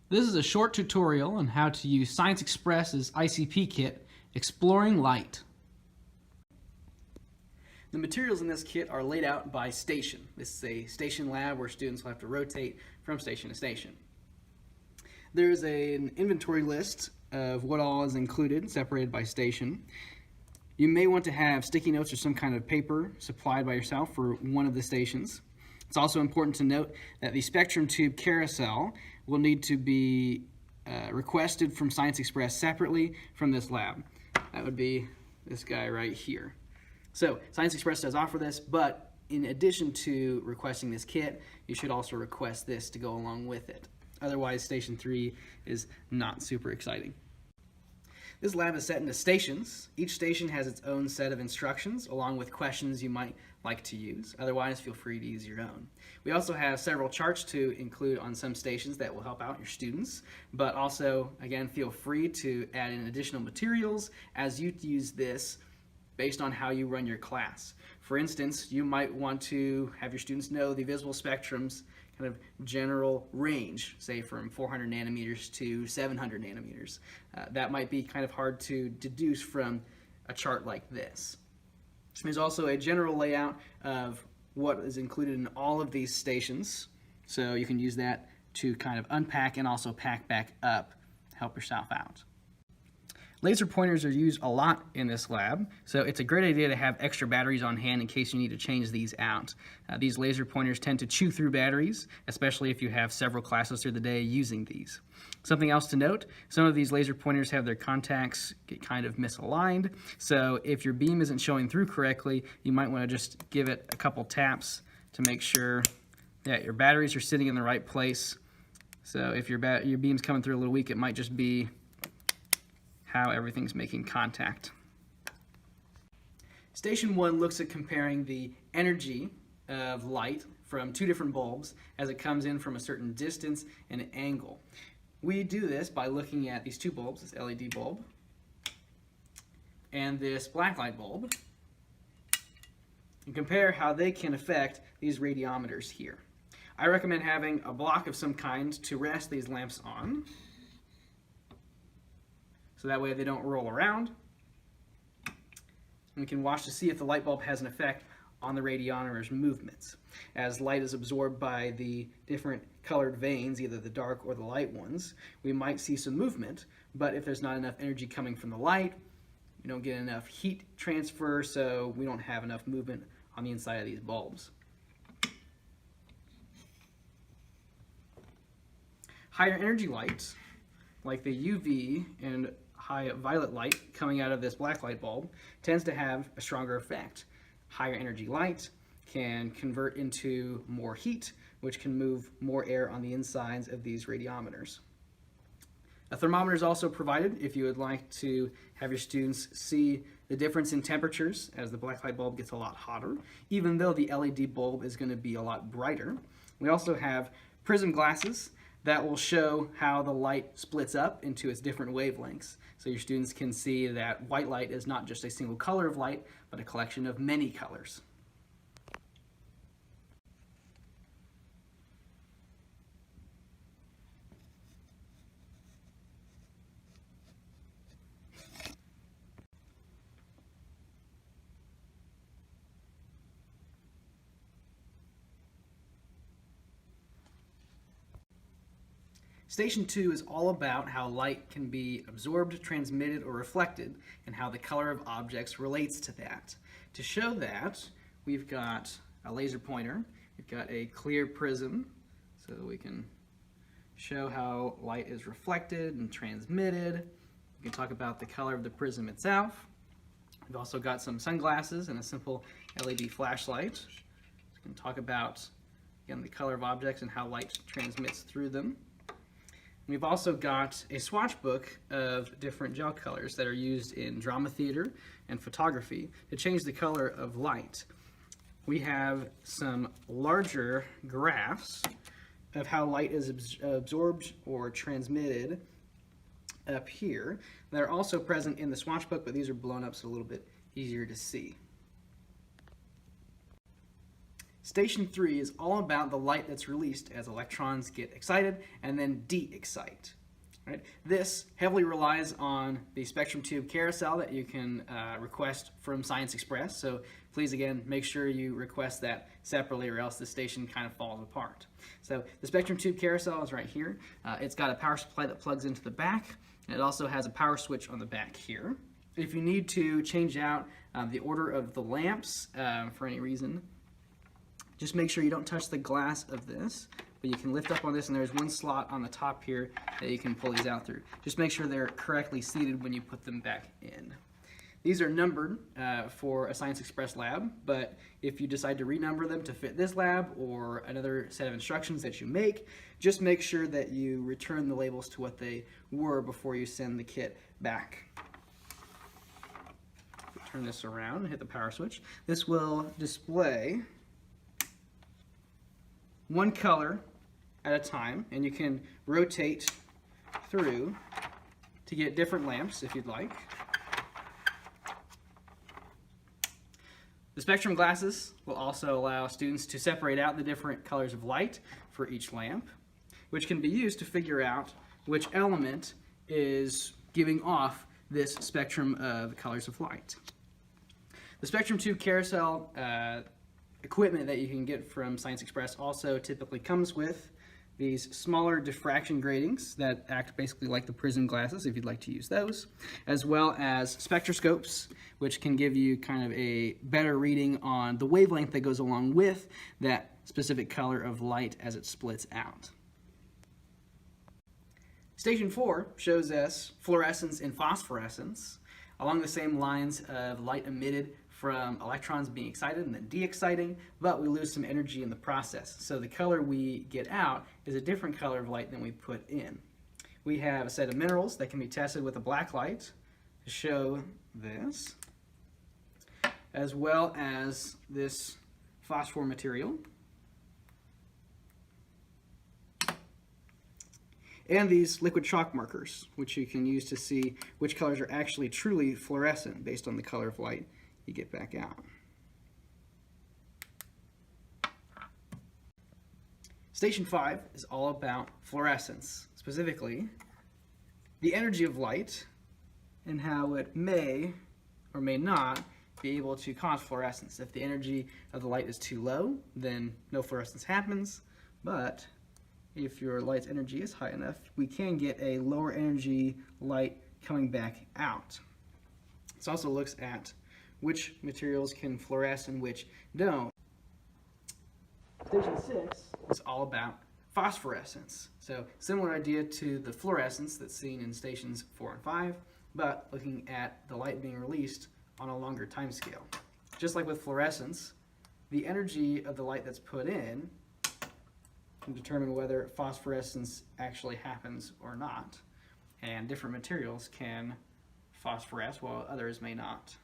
This is a short tutorial on how to use Science Express's ICP kit, Exploring Light. The materials in this kit are laid out by station. This is a station lab where students will have to rotate from station to station. There's an inventory list of what all is included, separated by station. You may want to have sticky notes or some kind of paper supplied by yourself for one of the stations. It's also important to note that the spectrum tube carousel will need to be requested from Science Express separately from this lab. That would be this guy right here. So Science Express does offer this, but in addition to requesting this kit, you should also request this to go along with it. Otherwise, Station 3 is not super exciting. This lab is set into stations. Each station has its own set of instructions along with questions you might like to use. Otherwise, feel free to use your own. We also have several charts to include on some stations that will help out your students, but also, again, feel free to add in additional materials as you use this based on how you run your class. For instance, you might want to have your students know the visible spectrum's kind of general range, say from 400 nanometers to 700 nanometers. That might be kind of hard to deduce from a chart like this. There's also a general layout of what is included in all of these stations, so you can use that to kind of unpack and also pack back up to help yourself out. Laser pointers are used a lot in this lab, so it's a great idea to have extra batteries on hand in case you need to change these out. These laser pointers tend to chew through batteries, especially if you have several classes through the day using these. Something else to note, some of these laser pointers have their contacts get kind of misaligned, so if your beam isn't showing through correctly, you might want to just give it a couple taps to make sure that your batteries are sitting in the right place. So if your beam's coming through a little weak, it might just be how everything's making contact. Station 1 looks at comparing the energy of light from two different bulbs as it comes in from a certain distance and angle. We do this by looking at these two bulbs, this LED bulb and this blacklight bulb, and compare how they can affect these radiometers here. I recommend having a block of some kind to rest these lamps on, so that way they don't roll around. And we can watch to see if the light bulb has an effect on the radiometer's movements. As light is absorbed by the different colored veins, either the dark or the light ones, we might see some movement, but if there's not enough energy coming from the light, we don't get enough heat transfer, so we don't have enough movement on the inside of these bulbs. Higher energy lights, like the UV and high violet light coming out of this black light bulb, tends to have a stronger effect. Higher energy light can convert into more heat, which can move more air on the insides of these radiometers. A thermometer is also provided if you would like to have your students see the difference in temperatures as the black light bulb gets a lot hotter, even though the LED bulb is going to be a lot brighter. We also have prism glasses that will show how the light splits up into its different wavelengths. So your students can see that white light is not just a single color of light, but a collection of many colors. Station 2 is all about how light can be absorbed, transmitted, or reflected, and how the color of objects relates to that. To show that, we've got a laser pointer, we've got a clear prism, so we can show how light is reflected and transmitted. We can talk about the color of the prism itself. We've also got some sunglasses and a simple LED flashlight. We can talk about, again, the color of objects and how light transmits through them. We've also got a swatch book of different gel colors that are used in drama theater and photography to change the color of light. We have some larger graphs of how light is absorbed or transmitted up here. They're also present in the swatch book, but these are blown up so a little bit easier to see. Station 3 is all about the light that's released as electrons get excited and then de-excite. Right? This heavily relies on the spectrum tube carousel that you can request from Science Express. So please, again, make sure you request that separately or else the station kind of falls apart. So the spectrum tube carousel is right here. It's got a power supply that plugs into the back, and it also has a power switch on the back here. If you need to change out the order of the lamps for any reason, just make sure you don't touch the glass of this. But you can lift up on this, and there's one slot on the top here that you can pull these out through. Just make sure they're correctly seated when you put them back in. These are numbered for a Science Express lab, but if you decide to renumber them to fit this lab or another set of instructions that you make, just make sure that you return the labels to what they were before you send the kit back. Turn this around and hit the power switch. This will display one color at a time, and you can rotate through to get different lamps if you'd like. The spectrum glasses will also allow students to separate out the different colors of light for each lamp, which can be used to figure out which element is giving off this spectrum of colors of light. The spectrum tube carousel equipment that you can get from Science Express also typically comes with these smaller diffraction gratings that act basically like the prism glasses if you'd like to use those, as well as spectroscopes, which can give you kind of a better reading on the wavelength that goes along with that specific color of light as it splits out. Station 4 shows us fluorescence and phosphorescence along the same lines of light emitted from electrons being excited and then de-exciting, but we lose some energy in the process. So the color we get out is a different color of light than we put in. We have a set of minerals that can be tested with a black light to show this, as well as this phosphor material, and these liquid chalk markers, which you can use to see which colors are actually truly fluorescent based on the color of light you get back out. Station 5 is all about fluorescence, specifically the energy of light and how it may or may not be able to cause fluorescence. If the energy of the light is too low, then no fluorescence happens, but if your light's energy is high enough, we can get a lower energy light coming back out. This also looks at which materials can fluoresce and which don't. Station 6 is all about phosphorescence. So similar idea to the fluorescence that's seen in stations 4 and 5, but looking at the light being released on a longer time scale. Just like with fluorescence, the energy of the light that's put in can determine whether phosphorescence actually happens or not. And different materials can phosphoresce while others may not.